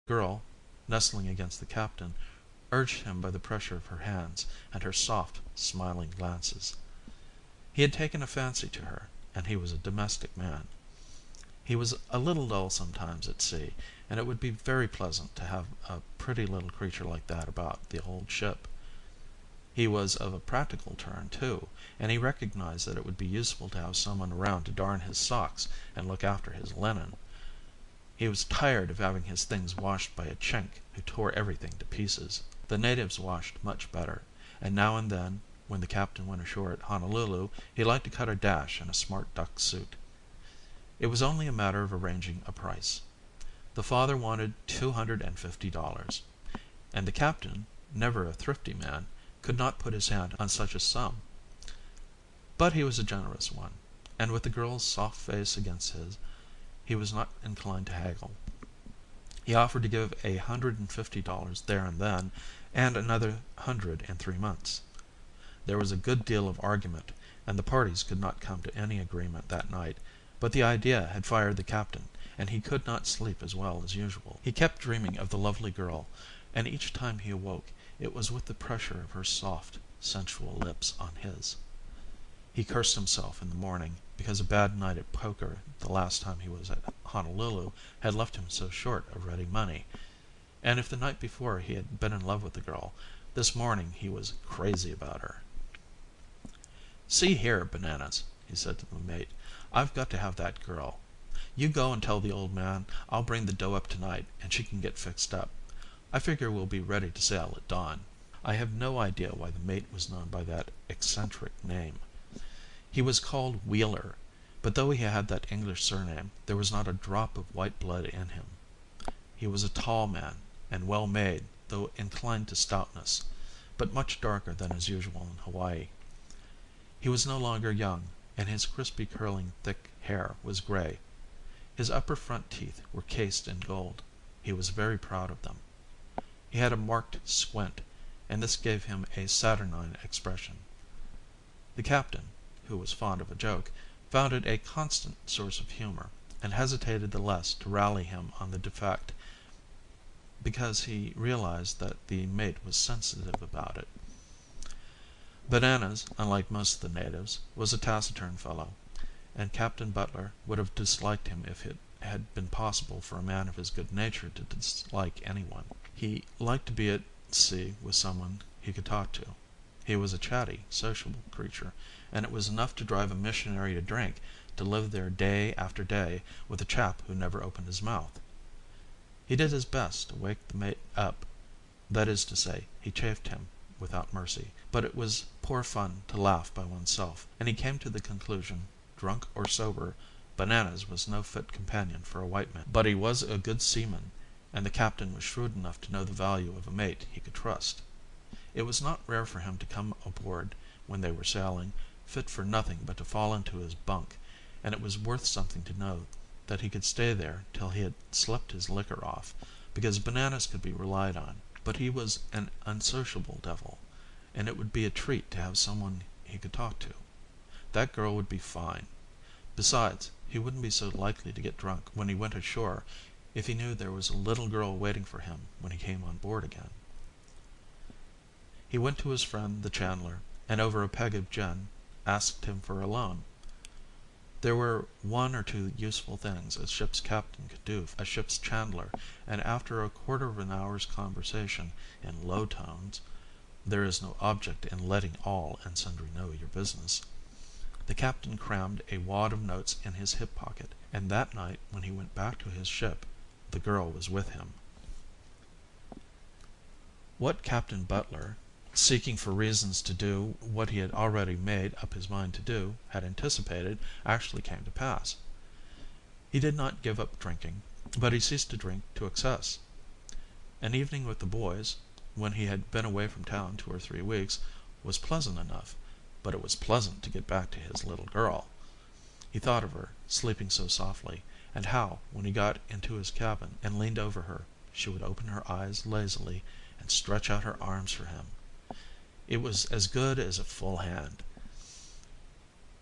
The girl, nestling against the captain, urged him by the pressure of her hands and her soft, smiling glances. He had taken a fancy to her, and he was a domestic man. He was a little dull sometimes at sea, and it would be very pleasant to have a pretty little creature like that about the old ship. He was of a practical turn, too, and he recognized that it would be useful to have someone around to darn his socks and look after his linen. He was tired of having his things washed by a Chink who tore everything to pieces. The natives washed much better, and now and then, when the captain went ashore at Honolulu, he liked to cut a dash in a smart duck suit. It was only a matter of arranging a price. The father wanted $250, and the captain, never a thrifty man, could not put his hand on such a sum. But he was a generous one, and with the girl's soft face against his, he was not inclined to haggle. He offered to give $150 there and then, and another 100 in 3 months. There was a good deal of argument, and the parties could not come to any agreement that night, but the idea had fired the captain, and he could not sleep as well as usual. He kept dreaming of the lovely girl, and each time he awoke it was with the pressure of her soft, sensual lips on his. He cursed himself in the morning because a bad night at poker the last time he was at Honolulu had left him so short of ready money, and if the night before he had been in love with the girl, this morning he was crazy about her. "See here, Bananas," he said to the mate, "I've got to have that girl. You go and tell the old man I'll bring the dough up tonight and she can get fixed up. I figure we'll be ready to sail at dawn." I have no idea why the mate was known by that eccentric name. He was called Wheeler, but though he had that English surname, there was not a drop of white blood in him. He was a tall man, and well made, though inclined to stoutness, but much darker than is usual in Hawaii. He was no longer young, and his crispy curling thick hair was gray. His upper front teeth were cased in gold. He was very proud of them. He had a marked squint, and this gave him a saturnine expression. The captain, who was fond of a joke, found it a constant source of humor, and hesitated the less to rally him on the defect because he realized that the mate was sensitive about it. Bananas, unlike most of the natives, was a taciturn fellow, and Captain Butler would have disliked him if it had been possible for a man of his good nature to dislike anyone. He liked to be at sea with someone he could talk to. He was a chatty, sociable creature, and it was enough to drive a missionary to drink to live there day after day with a chap who never opened his mouth. He did his best to wake the mate up, that is to say, he chaffed him without mercy, but it was poor fun to laugh by oneself, and he came to the conclusion, drunk or sober, Bananas was no fit companion for a white man. But he was a good seaman, and the captain was shrewd enough to know the value of a mate he could trust. It was not rare for him to come aboard, when they were sailing, fit for nothing but to fall into his bunk, and it was worth something to know that he could stay there till he had slept his liquor off, because Bananas could be relied on. But he was an unsociable devil, and it would be a treat to have someone he could talk to. That girl would be fine. Besides, he wouldn't be so likely to get drunk when he went ashore if he knew there was a little girl waiting for him when he came on board again. He went to his friend the chandler, and over a peg of gin asked him for a loan. There were one or two useful things a ship's captain could do for a ship's chandler, and after a quarter of an hour's conversation in low tones (there is no object in letting all and sundry know your business), the captain crammed a wad of notes in his hip pocket, and that night when he went back to his ship the girl was with him. What Captain Butler, seeking for reasons to do what he had already made up his mind to do, had anticipated, actually came to pass. He did not give up drinking, but he ceased to drink to excess. An evening with the boys, when he had been away from town 2 or 3 weeks, was pleasant enough, but it was pleasant to get back to his little girl. He thought of her, sleeping so softly, and how, when he got into his cabin and leaned over her, she would open her eyes lazily and stretch out her arms for him. It was as good as a full hand.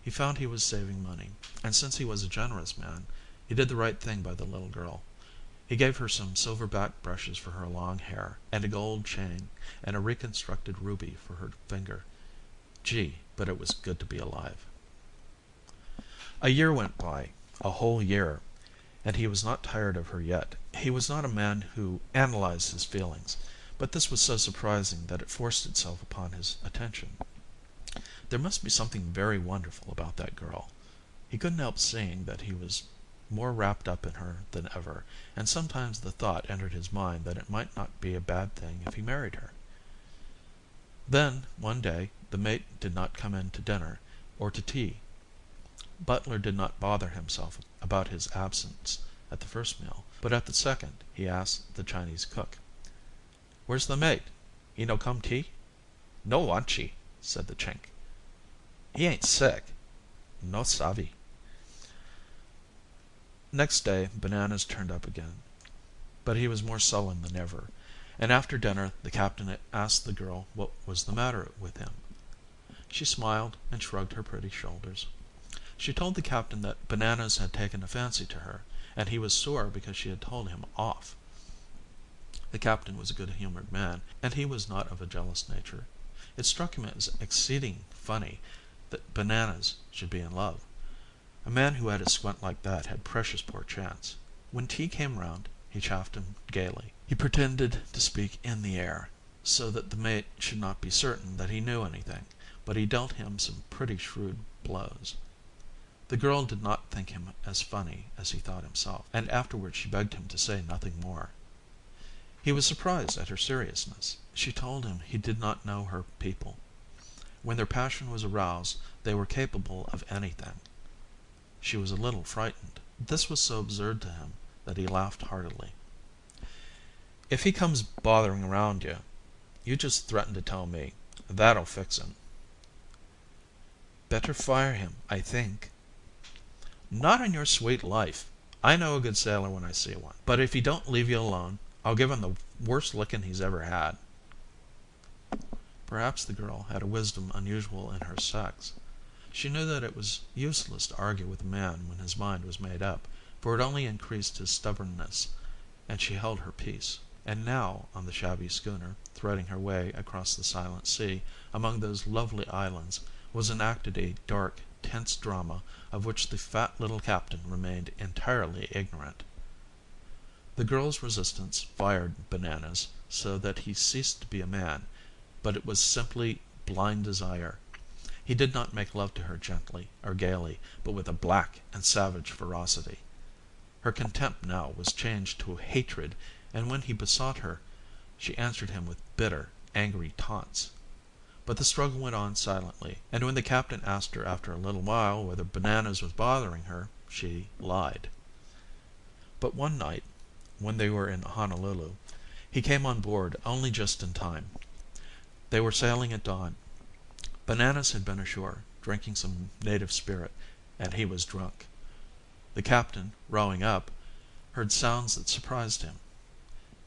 He found he was saving money, and since he was a generous man, he did the right thing by the little girl. He gave her some silver-back brushes for her long hair, and a gold chain, and a reconstructed ruby for her finger. Gee, but it was good to be alive. A year went by, a whole year, and he was not tired of her yet. He was not a man who analyzed his feelings, but this was so surprising that it forced itself upon his attention. There must be something very wonderful about that girl. He couldn't help seeing that he was more wrapped up in her than ever, and sometimes the thought entered his mind that it might not be a bad thing if he married her. Then, one day, the mate did not come in to dinner or to tea. Butler did not bother himself about his absence at the first meal, but at the second he asked the Chinese cook, "Where's the mate? He no come tea?" "No wantchee," said the Chink. "He ain't sick." "No savvy." Next day Bananas turned up again, but he was more sullen than ever, and after dinner the captain asked the girl what was the matter with him. She smiled and shrugged her pretty shoulders. She told the captain that Bananas had taken a fancy to her, and he was sore because she had told him off. The captain was a good-humored man, and he was not of a jealous nature. It struck him as exceeding funny that Bananas should be in love. A man who had a squint like that had precious poor chance. When tea came round, he chaffed him gaily. He pretended to speak in the air, so that the mate should not be certain that he knew anything, but he dealt him some pretty shrewd blows. The girl did not think him as funny as he thought himself, and afterwards she begged him to say nothing more. He was surprised at her seriousness. She told him he did not know her people. When their passion was aroused, they were capable of anything. She was a little frightened. This was so absurd to him that he laughed heartily. "If he comes bothering around you, you just threaten to tell me. That'll fix him." "Better fire him, I think." "Not on your sweet life. I know a good sailor when I see one. But if he don't leave you alone, I'll give him the worst licking he's ever had." Perhaps the girl had a wisdom unusual in her sex. She knew that it was useless to argue with a man when his mind was made up, for it only increased his stubbornness, and she held her peace. And now, on the shabby schooner, threading her way across the silent sea, among those lovely islands, was enacted a dark, tense drama of which the fat little captain remained entirely ignorant. The girl's resistance fired Bananas so that he ceased to be a man, but it was simply blind desire. He did not make love to her gently or gaily, but with a black and savage ferocity. Her contempt now was changed to hatred, and when he besought her, she answered him with bitter, angry taunts. But the struggle went on silently, and when the captain asked her after a little while whether Bananas was bothering her, she lied. But one night, when they were in Honolulu, he came on board only just in time. They were sailing at dawn. Bananas had been ashore, drinking some native spirit, and he was drunk. The captain, rowing up, heard sounds that surprised him.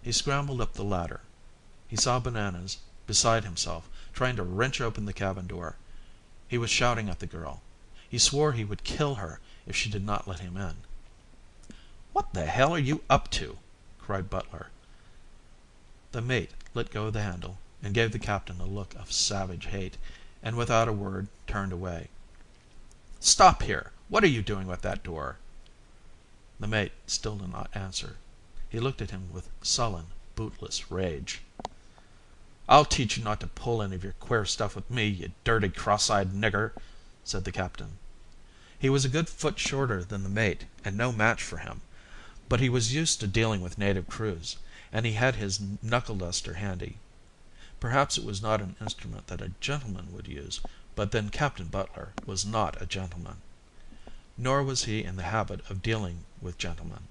He scrambled up the ladder. He saw Bananas, beside himself, trying to wrench open the cabin door. He was shouting at the girl. He swore he would kill her if she did not let him in. "What the hell are you up to?" cried Butler. The mate let go of the handle and gave the captain a look of savage hate, and without a word turned away. "Stop here! What are you doing with that door?" The mate still did not answer. He looked at him with sullen, bootless rage. "I'll teach you not to pull any of your queer stuff with me, you dirty, cross-eyed nigger," said the captain. He was a good foot shorter than the mate, and no match for him, but he was used to dealing with native crews, and he had his knuckle-duster handy. Perhaps it was not an instrument that a gentleman would use, but then Captain Butler was not a gentleman. Nor was he in the habit of dealing with gentlemen.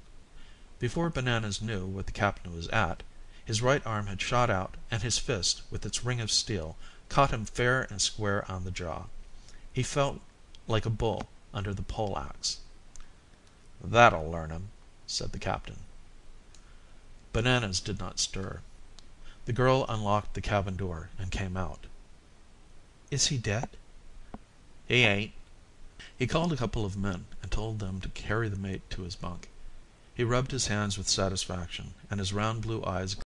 Before Bananas knew what the captain was at, his right arm had shot out, and his fist, with its ring of steel, caught him fair and square on the jaw. He felt like a bull under the pole-axe. "That'll learn him," said the captain. Bananas did not stir. The girl unlocked the cabin door and came out. "Is he dead?" "He ain't." He called a couple of men and told them to carry the mate to his bunk. He rubbed his hands with satisfaction, and his round blue eyes